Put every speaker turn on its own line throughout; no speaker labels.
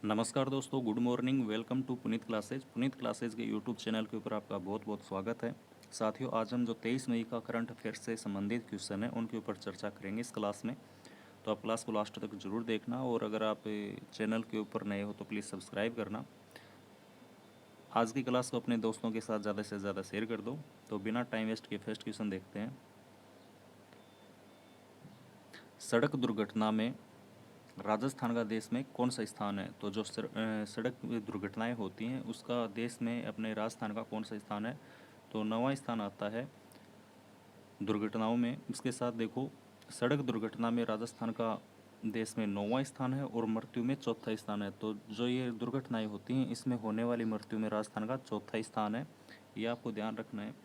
नमस्कार दोस्तों, good morning. Welcome to Puneet classes. Puneet classes के यूट्यूब चैनल के ऊपर आपका बहुत बहुत स्वागत है। साथियों, आज हम जो 23 मई का करंट अफेयर्स से संबंधित क्वेश्चन है उनके ऊपर चर्चा करेंगे इस क्लास में। तो आप क्लास को लास्ट तक जरूर देखना, और अगर आप चैनल के ऊपर नए हो तो प्लीज़ सब्सक्राइब करना। आज की क्लास को अपने दोस्तों के साथ ज़्यादा से ज़्यादा शेयर कर दो। तो बिना टाइम वेस्ट के फर्स्ट क्वेश्चन देखते हैं। सड़क दुर्घटना में राजस्थान का देश में कौन सा स्थान है? तो जो सड़क दुर्घटनाएं होती हैं उसका देश में अपने राजस्थान का कौन सा स्थान है? तो 9वां स्थान आता है दुर्घटनाओं में। इसके साथ देखो, सड़क दुर्घटना में राजस्थान का देश में 9वां स्थान है और मृत्यु में चौथा स्थान है। तो जो ये दुर्घटनाएं होती हैं इसमें होने वाली मृत्यु में राजस्थान का चौथा स्थान है, ये आपको ध्यान रखना है।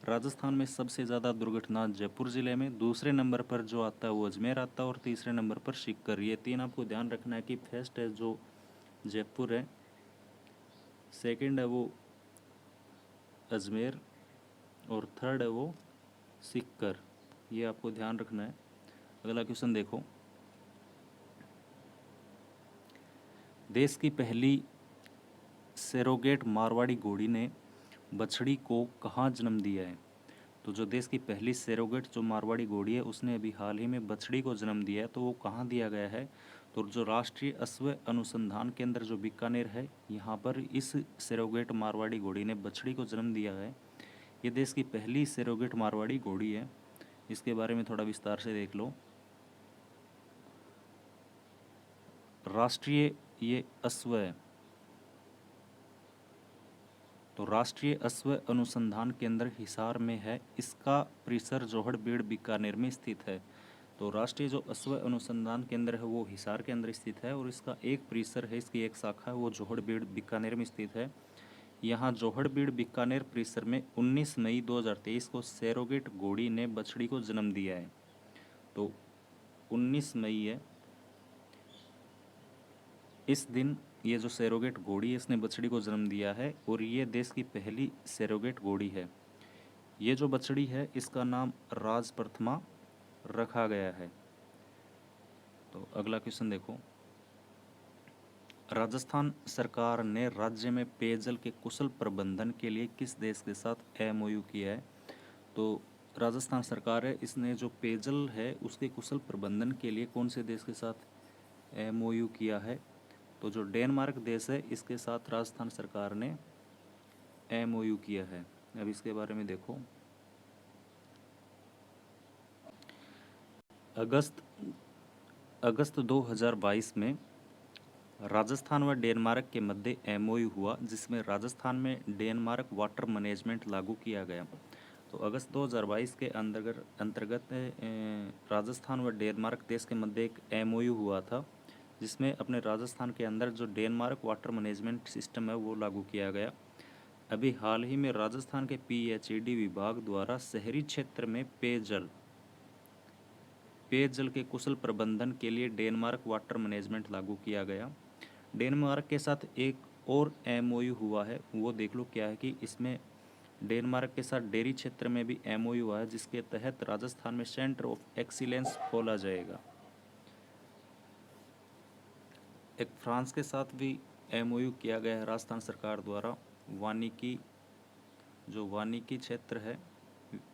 राजस्थान में सबसे ज़्यादा दुर्घटना जयपुर ज़िले में, दूसरे नंबर पर जो आता है वो अजमेर आता है, और तीसरे नंबर पर सीकर। ये तीन आपको ध्यान रखना है कि फर्स्ट है जो जयपुर है, सेकंड है वो अजमेर, और थर्ड है वो सीकर। ये आपको ध्यान रखना है। अगला क्वेश्चन देखो। देश की पहली सरोगेट मारवाड़ी घोड़ी ने बछड़ी को कहाँ जन्म दिया है? तो जो देश की पहली सरोगेट जो मारवाड़ी घोड़ी है उसने अभी हाल ही में बछड़ी को जन्म दिया है, तो वो कहाँ दिया गया है? तो जो राष्ट्रीय अश्व अनुसंधान केंद्र जो बीकानेर है, यहाँ पर इस सरोगेट मारवाड़ी घोड़ी ने बछड़ी को जन्म दिया है। ये देश की पहली सरोगेट मारवाड़ी घोड़ी है। इसके बारे में थोड़ा विस्तार से देख लो। राष्ट्रीय ये अश्व है, तो राष्ट्रीय अश्व अनुसंधान केंद्र हिसार में है। इसका परिसर जोहड़बीड़ बीकानेर में स्थित है। तो राष्ट्रीय जो अश्व अनुसंधान केंद्र है वो हिसार के अंदर स्थित है, और इसका एक परिसर है, इसकी एक शाखा है वो जोहड़बीड़ बीकानेर में स्थित है। यहाँ जोहड़बीड़ बीकानेर परिसर में 19 मई 2023 को सरोगेट घोड़ी ने बछड़ी को जन्म दिया है। तो 19 मई है इस दिन ये जो सरोगेट घोड़ी है इसने बछड़ी को जन्म दिया है, और ये देश की पहली सरोगेट घोड़ी है। ये जो बछड़ी है इसका नाम राज प्रथमा रखा गया है। तो अगला क्वेश्चन देखो। राजस्थान सरकार ने राज्य में पेयजल के कुशल प्रबंधन के लिए किस देश के साथ एमओयू किया है? तो राजस्थान सरकार है, इसने जो पेयजल है उसके कुशल प्रबंधन के लिए कौन से देश के साथ एमओयू किया है? तो जो डेनमार्क देश है इसके साथ राजस्थान सरकार ने एमओयू किया है। अब इसके बारे में देखो। अगस्त 2022 में राजस्थान व डेनमार्क के मध्य एमओयू हुआ, जिसमें राजस्थान में डेनमार्क वाटर मैनेजमेंट लागू किया गया। तो अगस्त 2022 के अंतर्गत राजस्थान व डेनमार्क देश के मध्य एक एमओयू हुआ था, जिसमें अपने राजस्थान के अंदर जो डेनमार्क वाटर मैनेजमेंट सिस्टम है वो लागू किया गया। अभी हाल ही में राजस्थान के पीएचईडी विभाग द्वारा शहरी क्षेत्र में पेयजल के कुशल प्रबंधन के लिए डेनमार्क वाटर मैनेजमेंट लागू किया गया। डेनमार्क के साथ एक और एमओयू हुआ है, वो देख लो क्या है कि इसमें डेनमार्क के साथ डेयरी क्षेत्र में भी एमओयू हुआ है, जिसके तहत राजस्थान में सेंटर ऑफ एक्सीलेंस खोला जाएगा। एक फ्रांस के साथ भी एमओयू किया गया है राजस्थान सरकार द्वारा। वानिकी क्षेत्र है,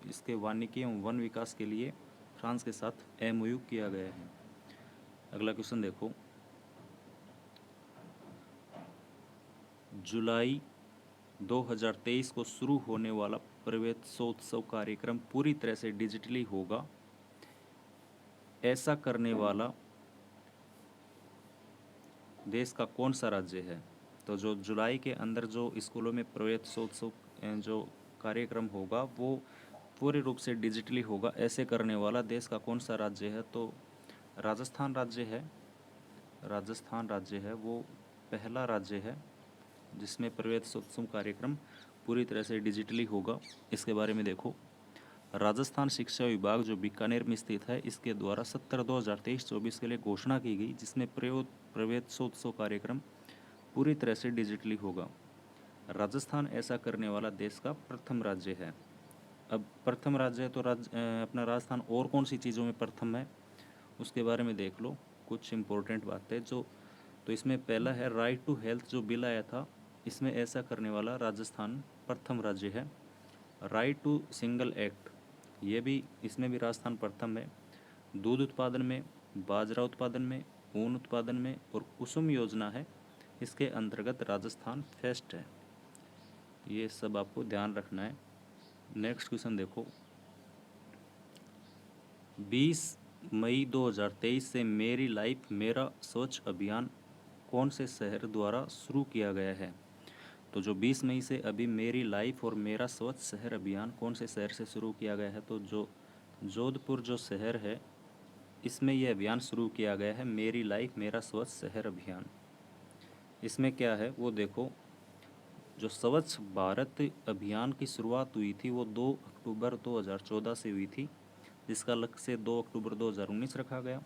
इसके वानिकी एवं वन विकास के लिए फ्रांस के साथ एमओयू किया गया है। अगला क्वेश्चन देखो। जुलाई 2023 को शुरू होने वाला प्रवेशोत्सव कार्यक्रम पूरी तरह से डिजिटली होगा, ऐसा करने वाला देश का कौन सा राज्य है? तो जो जुलाई के अंदर जो स्कूलों में प्रवेशोत्सव जो कार्यक्रम होगा वो पूरे रूप से डिजिटली होगा, ऐसे करने वाला देश का कौन सा राज्य है? तो राजस्थान राज्य है। राजस्थान राज्य है वो पहला राज्य है जिसमें प्रवेशोत्सव कार्यक्रम पूरी तरह से डिजिटली होगा। इसके बारे में देखो। राजस्थान शिक्षा विभाग जो बीकानेर में स्थित है, इसके द्वारा 17/2023-24 के लिए घोषणा की गई, जिसमें प्रवेशोत्सव कार्यक्रम पूरी तरह से डिजिटली होगा। राजस्थान ऐसा करने वाला देश का प्रथम राज्य है। अब प्रथम राज्य है तो अपना राजस्थान और कौन सी चीज़ों में प्रथम है उसके बारे में देख लो। कुछ इम्पोर्टेंट बातें जो तो इसमें पहला है राइट टू हेल्थ जो बिल आया था, इसमें ऐसा करने वाला राजस्थान प्रथम राज्य है। राइट टू सिंगल एक्ट, ये भी इसमें भी राजस्थान प्रथम है। दूध उत्पादन में, बाजरा उत्पादन में, ऊन उत्पादन में और कुसुम योजना है, इसके अंतर्गत राजस्थान फर्स्ट है। ये सब आपको ध्यान रखना है। नेक्स्ट क्वेश्चन देखो, 20 मई 2023 से मेरी लाइफ मेरा स्वच्छ अभियान कौन से शहर द्वारा शुरू किया गया है? तो जो 20 मई से अभी मेरी लाइफ और मेरा स्वच्छ शहर अभियान कौन से शहर से शुरू किया गया है? तो जो जोधपुर जो शहर है, इसमें यह अभियान शुरू किया गया है, मेरी लाइफ मेरा स्वच्छ शहर अभियान। इसमें क्या है वो देखो, जो स्वच्छ भारत अभियान की शुरुआत हुई थी वो 2 अक्टूबर 2014 से हुई थी, जिसका लक्ष्य 2 अक्टूबर 2019 रखा गया।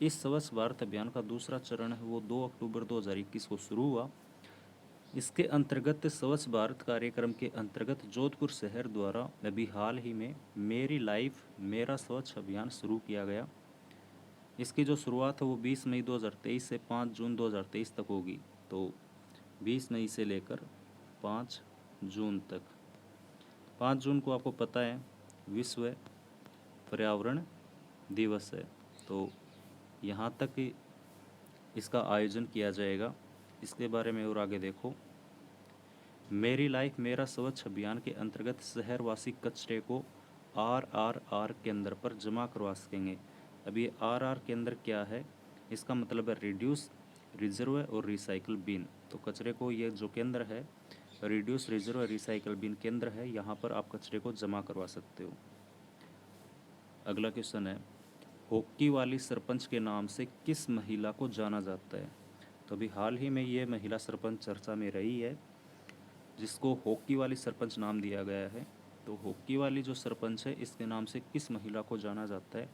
इस स्वच्छ भारत अभियान का दूसरा चरण है वो 2 अक्टूबर 2021 को शुरू हुआ। इसके अंतर्गत स्वच्छ भारत कार्यक्रम के अंतर्गत जोधपुर शहर द्वारा अभी हाल ही में मेरी लाइफ मेरा स्वच्छ अभियान शुरू किया गया। इसकी जो शुरुआत है वो 20 मई 2023 से 5 जून 2023 तक होगी। तो 20 मई से लेकर 5 जून तक। 5 जून को आपको पता है विश्व पर्यावरण दिवस है, तो यहाँ तक इसका आयोजन किया जाएगा। इसके बारे में और आगे देखो, मेरी लाइफ मेरा स्वच्छ अभियान के अंतर्गत शहरवासी कचरे को RRR केंद्र पर जमा करवा सकेंगे। अभी RR केंद्र क्या है? इसका मतलब है रिड्यूस, रिजर्व और रिसाइकल बिन। तो कचरे को, ये जो केंद्र है रिड्यूस, रिजर्व, रिसाइकल बिन केंद्र है, यहाँ पर आप कचरे को जमा करवा सकते हो। अगला क्वेश्चन है, हॉकी वाली सरपंच के नाम से किस महिला को जाना जाता है? तो अभी हाल ही में ये महिला सरपंच चर्चा में रही है, जिसको हॉकी वाली सरपंच नाम दिया गया है। तो हॉकी वाली जो सरपंच है, इसके नाम से किस महिला को जाना जाता है?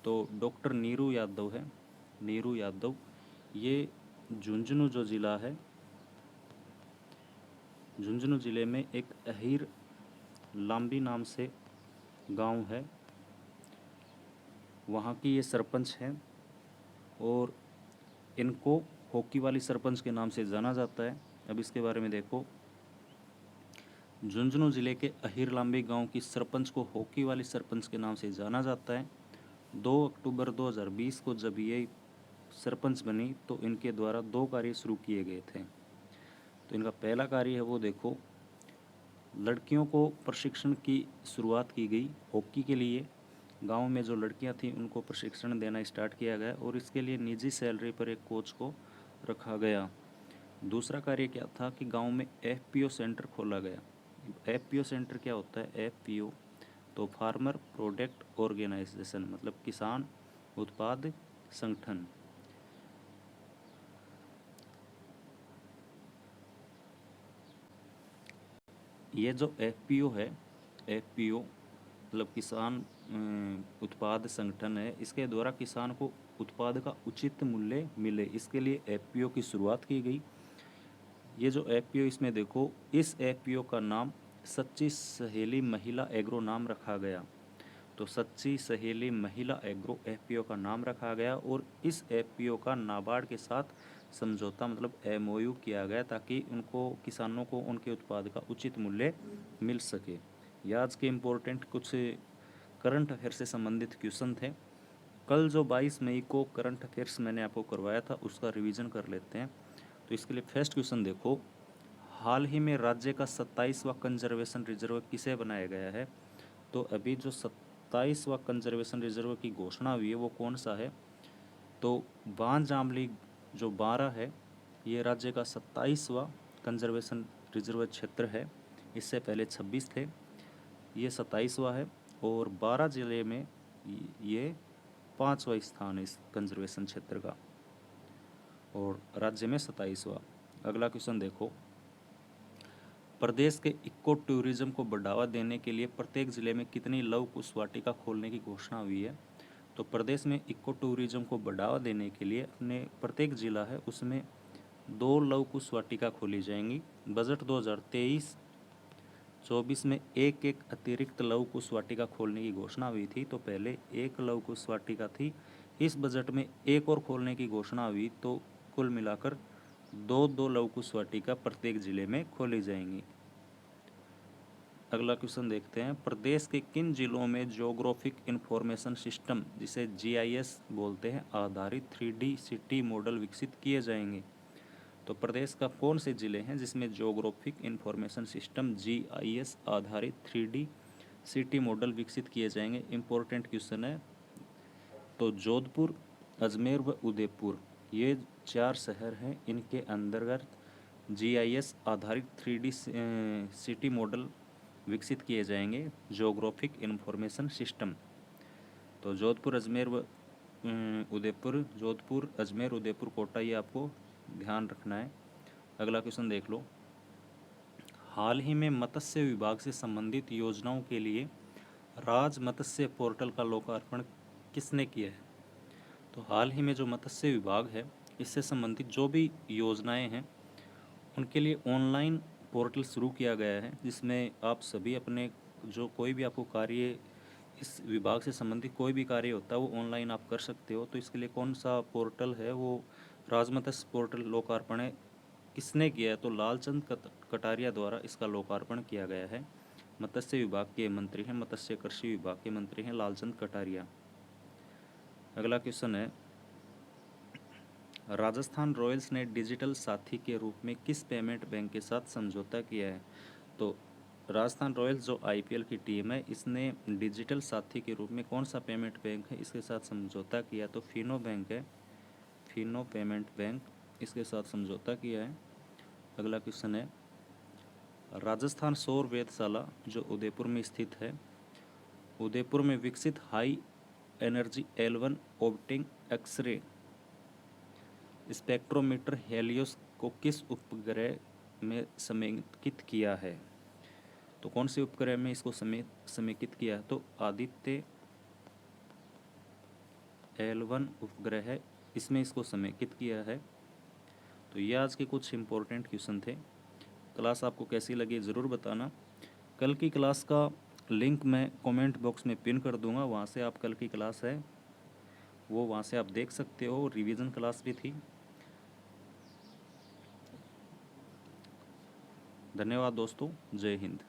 तो डॉक्टर नीरू यादव है, नीरू यादव। ये झुंझुनू जो ज़िला है, झुंझुनू ज़िले में एक अहीर लांबी नाम से गांव है, वहाँ की ये सरपंच हैं और इनको हॉकी वाली सरपंच के नाम से जाना जाता है। अब इसके बारे में देखो, झुंझुनू ज़िले के अहीर लांबी गांव की सरपंच को हॉकी वाली सरपंच के नाम से जाना जाता है। 2 अक्टूबर 2020 को जब ये सरपंच बनी तो इनके द्वारा 2 कार्य शुरू किए गए थे। तो इनका पहला कार्य है वो देखो, लड़कियों को प्रशिक्षण की शुरुआत की गई हॉकी के लिए। गांव में जो लड़कियां थीं उनको प्रशिक्षण देना स्टार्ट किया गया और इसके लिए निजी सैलरी पर एक कोच को रखा गया। दूसरा कार्य क्या था कि गांव में FPO सेंटर खोला गया। FPO सेंटर क्या होता है? FPO तो फार्मर प्रोडक्ट ऑर्गेनाइजेशन, मतलब किसान उत्पाद संगठन। ये जो FPO है, FPO मतलब किसान उत्पाद संगठन है, इसके द्वारा किसान को उत्पाद का उचित मूल्य मिले, इसके लिए FPO की शुरुआत की गई। ये जो FPO, इसमें देखो, इस FPO का नाम सच्ची सहेली महिला एग्रो नाम रखा गया। तो सच्ची सहेली महिला एग्रो FPO का नाम रखा गया और इस FPO का नाबार्ड के साथ समझौता मतलब MOU किया गया ताकि उनको, किसानों को उनके उत्पाद का उचित मूल्य मिल सके। ये आज के इम्पोर्टेंट कुछ करंट अफेयर से संबंधित क्वेश्चन थे। कल जो 22 मई को करंट अफेयर्स मैंने आपको करवाया था उसका रिवीजन कर लेते हैं। तो इसके लिए फर्स्ट क्वेश्चन देखो, हाल ही में राज्य का 27वां कंजर्वेशन रिजर्व किसे बनाया गया है? तो अभी जो 27वां कंजर्वेशन रिजर्व की घोषणा हुई है वो कौन सा है? तो बांध जामली जो 12 है, ये राज्य का 27वां कंजर्वेशन रिजर्व क्षेत्र है। इससे पहले 26 थे, ये 27वां है और 12 जिले में ये 5वां स्थान है इस कंजर्वेशन क्षेत्र का और राज्य में 27वां। अगला क्वेश्चन देखो, प्रदेश के इको टूरिज्म को बढ़ावा देने के लिए प्रत्येक जिले में कितनी लघु कुश वाटिका खोलने की घोषणा हुई है? तो प्रदेश में इको टूरिज्म को बढ़ावा देने के लिए अपने प्रत्येक जिला है उसमें 2 लघु कुश वाटिका खोली जाएंगी। बजट 2023-24 में एक अतिरिक्त लघु कुश वाटिका खोलने की घोषणा हुई थी। तो पहले 1 लघु कुश वाटिका थी, इस बजट में एक और खोलने की घोषणा हुई। तो कुल मिलाकर 2 लघु कुश वाटिका प्रत्येक जिले में खोली जाएंगी। अगला क्वेश्चन देखते हैं, प्रदेश के किन जिलों में जियोग्राफिक इंफॉर्मेशन सिस्टम, जिसे जीआईएस बोलते हैं, आधारित 3D सिटी मॉडल विकसित किए जाएंगे? तो प्रदेश का कौन से जिले हैं जिसमें जियोग्राफिक इंफॉर्मेशन सिस्टम जीआईएस आधारित 3D सिटी मॉडल विकसित किए जाएंगे? इम्पोर्टेंट क्वेश्चन है। तो जोधपुर, अजमेर व उदयपुर, ये 4 शहर हैं, इनके अंतर्गत जीआईएस आधारित 3D सिटी मॉडल विकसित किए जाएंगे, जियोग्राफिक इंफॉर्मेशन सिस्टम। तो जोधपुर, अजमेर व उदयपुर, जोधपुर, अजमेर, उदयपुर, कोटा, ये आपको ध्यान रखना है। अगला क्वेश्चन देख लो, हाल ही में मत्स्य विभाग से संबंधित योजनाओं के लिए राज मत्स्य पोर्टल का लोकार्पण किसने किया है? तो हाल ही में जो मत्स्य विभाग है, इससे संबंधित जो भी योजनाएं हैं उनके लिए ऑनलाइन पोर्टल शुरू किया गया है, जिसमें आप सभी अपने जो कोई भी आपको कार्य, इस विभाग से संबंधित कोई भी कार्य होता है वो ऑनलाइन आप कर सकते हो। तो इसके लिए कौन सा पोर्टल है, वो राजमत्स्य पोर्टल लोकार्पण है, किसने किया है? तो लालचंद कटारिया द्वारा इसका लोकार्पण किया गया है। मत्स्य विभाग के मंत्री हैं, मत्स्य कृषि विभाग के मंत्री हैं लालचंद कटारिया। अगला क्वेश्चन है, राजस्थान रॉयल्स ने डिजिटल साथी के रूप में किस पेमेंट बैंक के साथ समझौता किया है? तो राजस्थान रॉयल्स जो आईपीएल की टीम है, इसने डिजिटल साथी के रूप में कौन सा पेमेंट बैंक है इसके साथ समझौता किया? तो फिनो बैंक है, फिनो पेमेंट बैंक, इसके साथ समझौता किया है। अगला क्वेश्चन है, राजस्थान सौर वेधशाला जो उदयपुर में स्थित है, उदयपुर में विकसित high energy L1 optic X-ray spectrometer Helios को किस उपग्रह में समेकित किया है? तो कौन से उपग्रह में इसको समेकित किया है? तो आदित्य L1 उपग्रह है, इसमें इसको समेकित किया है। तो ये आज के कुछ इम्पोर्टेंट क्वेश्चन थे। क्लास आपको कैसी लगी ज़रूर बताना। कल की क्लास का लिंक मैं कमेंट बॉक्स में पिन कर दूंगा, वहाँ से आप कल की क्लास है वो वहाँ से आप देख सकते हो, रिवीजन क्लास भी थी। धन्यवाद दोस्तों, जय हिंद।